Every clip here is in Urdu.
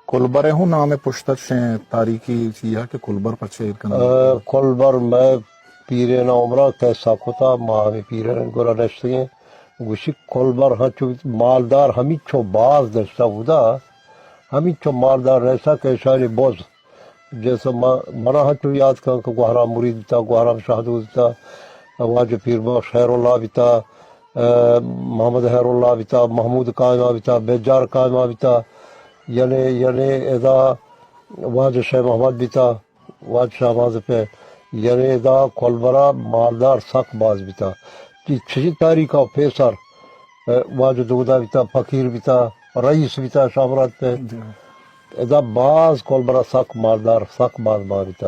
کلبر ہوں نام پشتر شیں تاریخی چیزا کہ کلبر پر چیر کنا کلبر میں پیرین عمرہ کیسا کتا ماہ پیرین گورا نشتگیں گوشی کلبر ہاں چو مالدار ہمیں چو باز دشتا ہودا ہمیں چو مالدار رہسا کیشانی بوز جیسا منا ہاں چو یاد کن کہ گوہرہ مرید بیتا گوہرہ شہدود بیتا واجہ پیر بخش خیر اللہ بیتا محمد خیر اللہ بیتا محمود قائمہ بیتا بیجار قائمہ بیتا یعنی ادا واجہ شیخ محمد بیتا واجہ شہباز پہ یعنی ادا کلبرہ مالدار سخت باز بیتا چھ تاریخہ پیسر واجہ دودا بیتا فقیر بیتا رئیس بیتا شامرات پہ ادا باز کلبرہ سخت مالدار سخت باز بیتا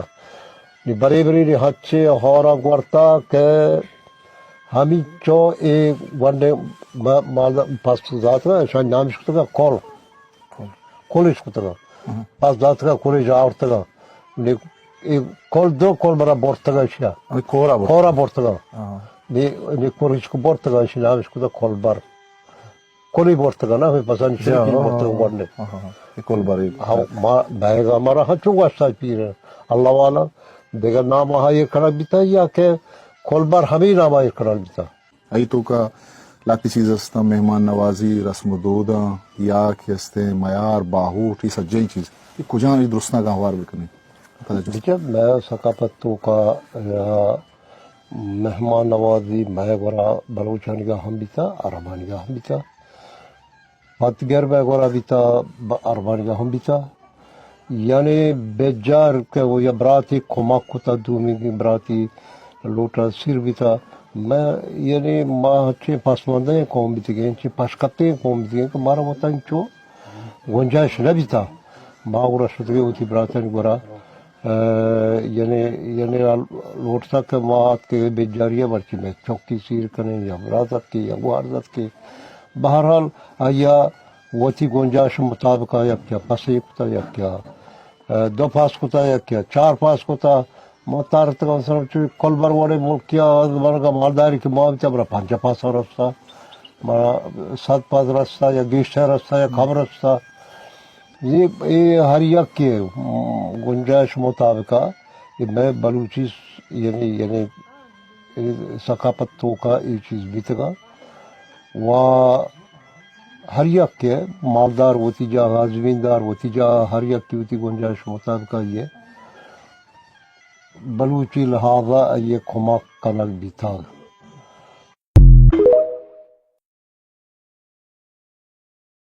بری بری نی ہچے ہورا گورتا کہ ہمیں چو ایک ونڈے مالدار پاس ذات کا شاید نام شکتا کا کولش کتا کا پاس ذات کا کولش آورتا کا کول دو کول برا بورتا کا شیا کورا بورتا کا کولش کو بورتا کا شیا نام شکتا کول بار کولی بورتا کا نا پسند شرکی بورتا کا ونڈے کول بار بھائیگا ہمارا ہاں چو واسطہ پیر ہے اللہ والا دیگر نام آہا یہ کھڑا بیتا یا کہ کول بار ہمیں نام آئی کھڑا بیتا ای تو کا لاکی چیز استا مہمان نوازی رسم و دودا یا کہ استے معیار باہوٹ یہ سجائی چیز یہ کجان درستنا کا ہوار بکنے دیکھیں میں ثقافتوں کا مہمان نوازی میں گورا بلوچانی کا ہم بیتا عربانی کا ہم بیتا پتگر میں گورا بیتا عربانی کا ہم بیتا یعنی بیجار کہ وہ یا براتی کھماک کتا دومی کی براتی لوٹا سیر بیتا میں یعنی ماں ہچے پاسماندیں قوم بیتی گئے ہچے پاشکتے قوم بیتی گئے کہ مارا وطن چو گنجائش نہ بیتا ماں گورا شدگے ہوتی براتن گورا یعنی لوٹتا کہ ماں کے بیجاریہ برچی میں چوکی سیر کنے یا براتت کے یا گواردت کے بہرحال آیا وتی گنجائش مطابق یا کیا پس ایک کتا یا کیا دو پاس کتا یا کیا چار پاس کتا مطارت کا مثلا چوی کلبر وڑے ملکیا مرگا مالداری کے ماں بیتا برا پانچا پاس رستا مرا سات پاس رستا یا گیشتہ رستا یا کم رستا یہ ہر یک کے گنجائش مطابق یہ میں بلوچی یعنی ثقافتوں کا یہ چیز بیتگا و ہر یک کے مالدار ہوتی جا زمیندار ہوتی جا ہر یک کی ہوتی گنجائش مطابق یہ بلوچی لہذا یہ کھماک کنک بیتا